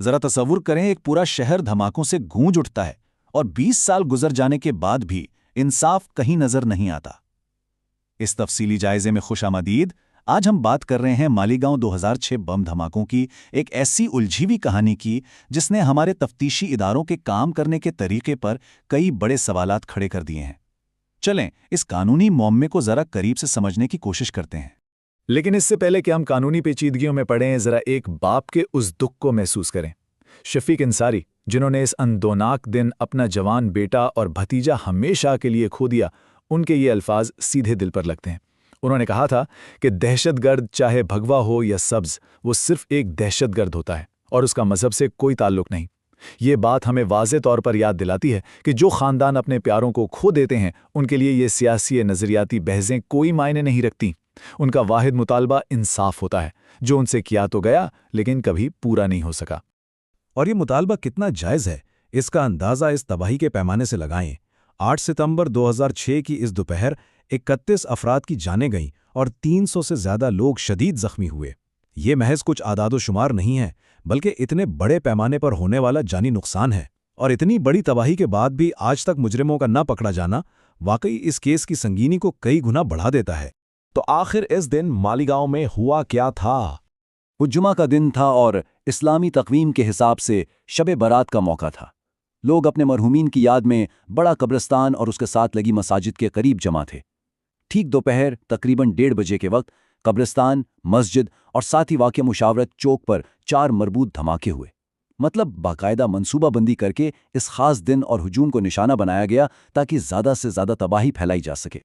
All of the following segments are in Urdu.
ذرا تصور کریں، ایک پورا شہر دھماکوں سے گونج اٹھتا ہے اور 20 سال گزر جانے کے بعد بھی انصاف کہیں نظر نہیں آتا۔ اس تفصیلی جائزے میں خوش آمدید۔ آج ہم بات کر رہے ہیں مالیگاؤں 2006 بم دھماکوں کی، ایک ایسی الجھی ہوئی کہانی کی جس نے ہمارے تفتیشی اداروں کے کام کرنے کے طریقے پر کئی بڑے سوالات کھڑے کر دیے ہیں۔ چلیں اس قانونی معمے کو ذرا قریب سے سمجھنے کی کوشش کرتے ہیں۔ لیکن اس سے پہلے کہ ہم قانونی پیچیدگیوں میں پڑیں، ذرا ایک باپ کے اس دکھ کو محسوس کریں۔ شفیق انصاری، جنہوں نے اس اندوناک دن اپنا جوان بیٹا اور بھتیجا ہمیشہ کے لیے کھو دیا، ان کے یہ الفاظ سیدھے دل پر لگتے ہیں۔ انہوں نے کہا تھا کہ دہشت گرد چاہے بھگوا ہو یا سبز، وہ صرف ایک دہشت گرد ہوتا ہے اور اس کا مذہب سے کوئی تعلق نہیں۔ یہ بات ہمیں واضح طور پر یاد دلاتی ہے کہ جو خاندان اپنے پیاروں کو کھو دیتے ہیں، ان کے لیے یہ سیاسی نظریاتی بحثیں کوئی معنی نہیں رکھتی۔ ان کا واحد مطالبہ انصاف ہوتا ہے، جو ان سے کیا تو گیا لیکن کبھی پورا نہیں ہو سکا۔ اور یہ مطالبہ کتنا جائز ہے، اس کا اندازہ اس تباہی کے پیمانے سے لگائیں۔ 8 ستمبر 2006 کی اس دوپہر 31 افراد کی جانیں گئیں اور 300 سے زیادہ لوگ شدید زخمی ہوئے۔ یہ محض کچھ اعداد و شمار نہیں ہے، بلکہ اتنے بڑے پیمانے پر ہونے والا جانی نقصان ہے۔ اور اتنی بڑی تباہی کے بعد بھی آج تک مجرموں کا نہ پکڑا جانا واقعی اس کیس کی سنگینی کو کئی گنا بڑھا دیتا ہے۔ تو آخر اس دن مالیگاؤں میں ہوا کیا تھا؟ وہ جمعہ کا دن تھا اور اسلامی تقویم کے حساب سے شب برات کا موقع تھا۔ لوگ اپنے مرحومین کی یاد میں بڑا قبرستان اور اس کے ساتھ لگی مساجد کے قریب جمع تھے۔ ٹھیک دوپہر تقریباً 1:30 بجے کے وقت قبرستان، مسجد اور ساتھ ہی واقع مشاورت چوک پر 4 مربوط دھماکے ہوئے۔ مطلب باقاعدہ منصوبہ بندی کر کے اس خاص دن اور ہجوم کو نشانہ بنایا گیا تاکہ زیادہ سے زیادہ تباہی پھیلائی جا سکے۔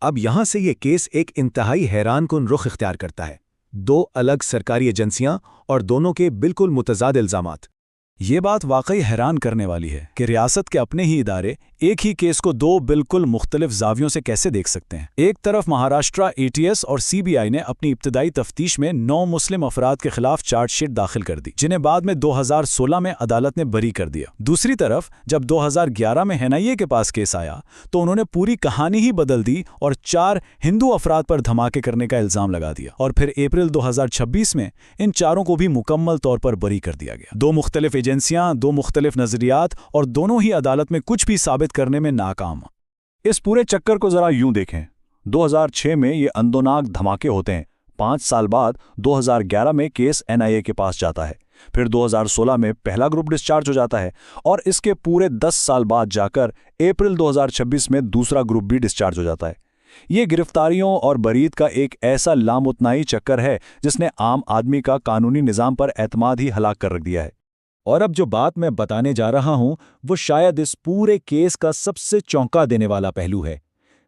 اب یہاں سے یہ کیس ایک انتہائی حیران کن رخ اختیار کرتا ہے۔ 2 الگ سرکاری ایجنسیاں اور دونوں کے بالکل متضاد الزامات۔ یہ بات واقعی حیران کرنے والی ہے کہ ریاست کے اپنے ہی ادارے ایک ہی کیس کو 2 بالکل مختلف زاویوں سے کیسے دیکھ سکتے ہیں۔ ایک طرف مہاراشٹرا ATS اور CBI نے اپنی ابتدائی تفتیش میں 9 مسلم افراد کے خلاف چارج شیٹ داخل کر دی، جنہیں بعد میں 2016 میں عدالت نے بری کر دیا۔ دوسری طرف جب 2011 میں NIA کے پاس کیس آیا تو انہوں نے پوری کہانی ہی بدل دی اور 4 ہندو افراد پر دھماکے کرنے کا الزام لگا دیا، اور پھر اپریل 2026 میں ان 4 کو بھی مکمل طور پر بری کر دیا گیا۔ 2 مختلف ایجنسیاں، 2 مختلف نظریات اور دونوں ہی عدالت میں کچھ بھی ثابت کرنے میں ناکام۔ اس پورے چکر کو ذرا یوں دیکھیں۔ 2006 میں یہ اندوناک دھماکے ہوتے ہیں، 5 سال بعد 2011 میں کیس NIA کے پاس جاتا ہے، پھر 2016 میں پہلا گروپ ڈسچارج ہو جاتا ہے اور اس کے پورے 10 سال بعد جا کر اپریل 2026 میں دوسرا گروپ بھی ڈسچارج ہو جاتا ہے۔ یہ گرفتاریوں اور برید کا ایک ایسا لامتناہی چکر ہے جس نے عام آدمی کا قانونی نظام پر اعتماد ہی ہلاک کر رکھ دیا ہے۔ اور اب جو بات میں بتانے جا رہا ہوں وہ شاید اس پورے کیس کا سب سے چونکا دینے والا پہلو ہے۔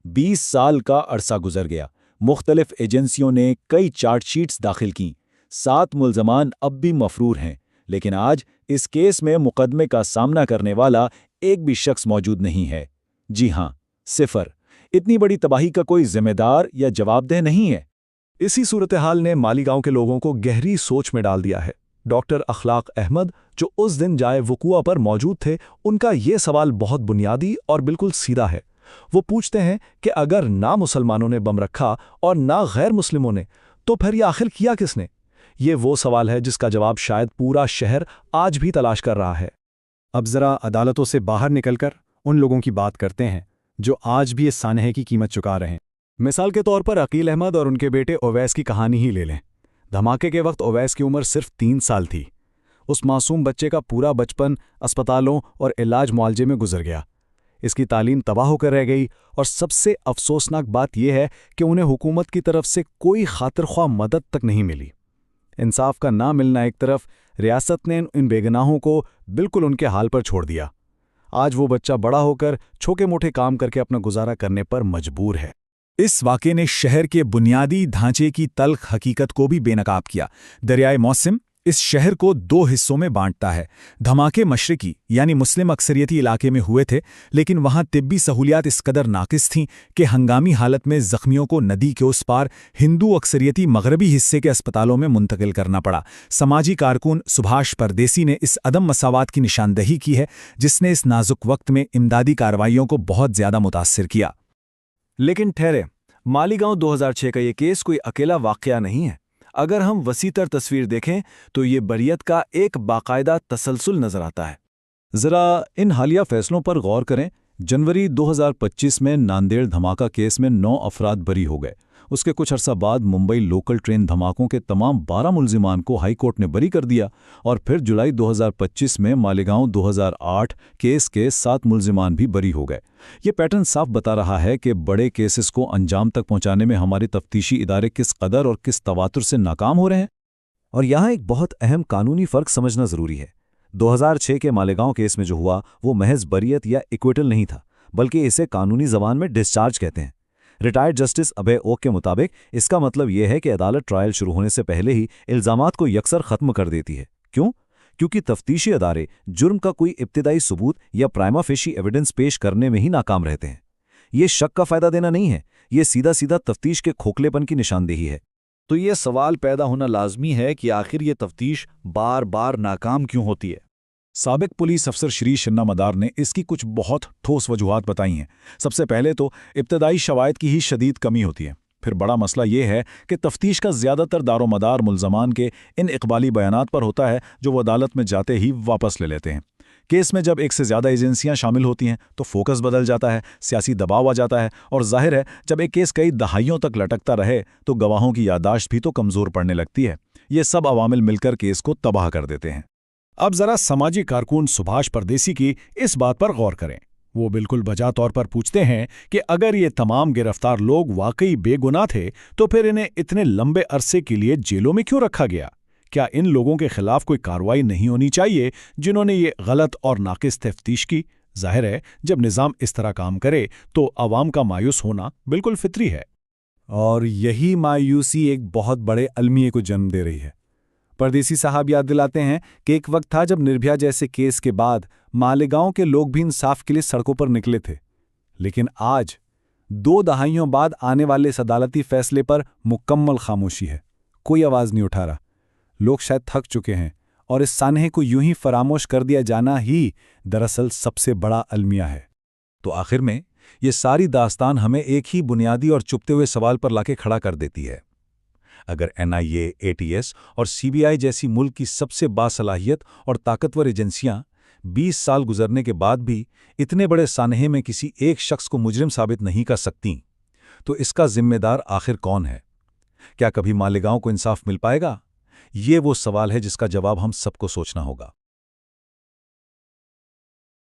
20 سال کا عرصہ گزر گیا، مختلف ایجنسیوں نے کئی چارج شیٹس داخل کیں، 7 ملزمان اب بھی مفرور ہیں، لیکن آج اس کیس میں مقدمے کا سامنا کرنے والا ایک بھی شخص موجود نہیں ہے۔ جی ہاں، 0۔ اتنی بڑی تباہی کا کوئی ذمہ دار یا جواب دہ نہیں ہے۔ اسی صورتحال نے مالیگاؤں کے لوگوں کو گہری سوچ میں ڈال دیا ہے۔ ڈاکٹر اخلاق احمد، جو اس دن جائے وقوع پر موجود تھے، ان کا یہ سوال بہت بنیادی اور بالکل سیدھا ہے۔ وہ پوچھتے ہیں کہ اگر نہ مسلمانوں نے بم رکھا اور نہ غیر مسلموں نے، تو پھر یہ آخر کیا کس نے؟ یہ وہ سوال ہے جس کا جواب شاید پورا شہر آج بھی تلاش کر رہا ہے۔ اب ذرا عدالتوں سے باہر نکل کر ان لوگوں کی بات کرتے ہیں جو آج بھی اس سانحے کی قیمت چکا رہے ہیں۔ مثال کے طور پر عقیل احمد اور ان کے بیٹے اویس کی کہانی ہی لے لیں۔ دھماکے کے وقت اویس کی عمر صرف 3 سال تھی۔ اس معصوم بچے کا پورا بچپن اسپتالوں اور علاج معالجے میں گزر گیا۔ اس کی تعلیم تباہ ہو کر رہ گئی، اور سب سے افسوسناک بات یہ ہے کہ انہیں حکومت کی طرف سے کوئی خاطر خواہ مدد تک نہیں ملی۔ انصاف کا نہ ملنا ایک طرف، ریاست نے ان بے گناہوں کو بالکل ان کے حال پر چھوڑ دیا۔ آج وہ بچہ بڑا ہو کر چھوٹے موٹے کام کر کے اپنا گزارا کرنے پر مجبور ہے۔ اس واقعے نے شہر کے بنیادی ڈھانچے کی تلخ حقیقت کو بھی بے نقاب کیا۔ دریائے موسم اس شہر کو 2 حصوں میں بانٹتا ہے۔ دھماکے مشرقی یعنی مسلم اکثریتی علاقے میں ہوئے تھے، لیکن وہاں طبی سہولیات اس قدر ناقص تھیں کہ ہنگامی حالت میں زخمیوں کو ندی کے اس پار ہندو اکثریتی مغربی حصے کے اسپتالوں میں منتقل کرنا پڑا۔ سماجی کارکن سبھاش پردیسی نے اس عدم مساوات کی نشاندہی کی ہے، جس نے اس نازک وقت میں امدادی کارروائیوں کو بہت زیادہ متاثر کیا۔ لیکن ٹھہرے، مالیگاؤں 2006 کا یہ کیس کوئی اکیلا واقعہ نہیں ہے۔ اگر ہم وسیع تر تصویر دیکھیں تو یہ بریت کا ایک باقاعدہ تسلسل نظر آتا ہے۔ ذرا ان حالیہ فیصلوں پر غور کریں۔ جنوری 2025 میں ناندیڑ دھماکہ کیس میں 9 افراد بری ہو گئے۔ اس کے کچھ عرصہ بعد ممبئی لوکل ٹرین دھماکوں کے تمام 12 ملزمان کو ہائی کورٹ نے بری کر دیا، اور پھر جولائی 2025 میں مالیگاؤں 2008 کیس کے 7 ملزمان بھی بری ہو گئے۔ یہ پیٹرن صاف بتا رہا ہے کہ بڑے کیسز کو انجام تک پہنچانے میں ہمارے تفتیشی ادارے کس قدر اور کس تواتر سے ناکام ہو رہے ہیں۔ اور یہاں ایک بہت اہم قانونی فرق سمجھنا ضروری ہے۔ 2006 کے مالیگاؤں کیس میں جو ہوا وہ محض بریت یا ایکویٹل نہیں تھا، بلکہ اسے قانونی زبان میں ڈسچارج کہتے ہیں۔ ریٹائرڈ جسٹس ابے اوک کے مطابق اس کا مطلب یہ ہے کہ عدالت ٹرائل شروع ہونے سے پہلے ہی الزامات کو یکسر ختم کر دیتی ہے۔ کیوں؟ کیونکہ تفتیشی ادارے جرم کا کوئی ابتدائی ثبوت یا پرائما فیشی ایویڈنس پیش کرنے میں ہی ناکام رہتے ہیں۔ یہ شک کا فائدہ دینا نہیں ہے، یہ سیدھا سیدھا تفتیش کے کھوکھلے پن کی نشاندہی ہے۔ تو یہ سوال پیدا ہونا لازمی ہے کہ آخر یہ تفتیش بار بار ناکام کیوں ہوتی ہے؟ سابق پولیس افسر شری شنا مدار نے اس کی کچھ بہت ٹھوس وجوہات بتائی ہیں۔ سب سے پہلے تو ابتدائی شواہد کی ہی شدید کمی ہوتی ہے۔ پھر بڑا مسئلہ یہ ہے کہ تفتیش کا زیادہ تر دار و مدار ملزمان کے ان اقبالی بیانات پر ہوتا ہے جو وہ عدالت میں جاتے ہی واپس لے لیتے ہیں۔ کیس میں جب ایک سے زیادہ ایجنسیاں شامل ہوتی ہیں تو فوکس بدل جاتا ہے، سیاسی دباؤ آ جاتا ہے، اور ظاہر ہے جب ایک کیس کئی دہائیوں تک لٹکتا رہے تو گواہوں کی یادداشت بھی تو کمزور پڑنے لگتی ہے۔ یہ سب عوامل مل کر کیس کو تباہ کر دیتے ہیں۔ اب ذرا سماجی کارکن سبھاش پردیسی کی اس بات پر غور کریں۔ وہ بالکل بجا طور پر پوچھتے ہیں کہ اگر یہ تمام گرفتار لوگ واقعی بے گناہ تھے تو پھر انہیں اتنے لمبے عرصے کے لیے جیلوں میں کیوں رکھا گیا؟ کیا ان لوگوں کے خلاف کوئی کارروائی نہیں ہونی چاہیے جنہوں نے یہ غلط اور ناقص تفتیش کی؟ ظاہر ہے جب نظام اس طرح کام کرے تو عوام کا مایوس ہونا بالکل فطری ہے۔ اور یہی مایوسی ایک بہت بڑے المیے کو جنم دے رہی ہے۔ پردیسی صاحب یاد دلاتے ہیں کہ ایک وقت تھا جب نربھیا جیسے کیس کے بعد مالیگاؤں کے لوگ بھی انصاف کے لیے سڑکوں پر نکلے تھے، لیکن آج 2 دہائیوں بعد آنے والے اس عدالتی فیصلے پر مکمل خاموشی ہے۔ کوئی آواز نہیں اٹھا رہا۔ لوگ شاید تھک چکے ہیں، اور اس سانحے کو یوں ہی فراموش کر دیا جانا ہی دراصل سب سے بڑا المیہ ہے۔ تو آخر میں یہ ساری داستان ہمیں ایک ہی بنیادی اور چپتے ہوئے سوال پر لا کے کھڑا کر دیتی ہے۔ اگر NIA، ATS اور CBI جیسی ملک کی سب سے باصلاحیت اور طاقتور ایجنسیاں 20 سال گزرنے کے بعد بھی اتنے بڑے سانحے میں کسی ایک شخص کو مجرم ثابت نہیں کر سکتیں، تو اس کا ذمہ دار آخر کون ہے؟ کیا کبھی مالیگاؤں کو انصاف مل پائے گا؟ یہ وہ سوال ہے جس کا جواب ہم سب کو سوچنا ہوگا۔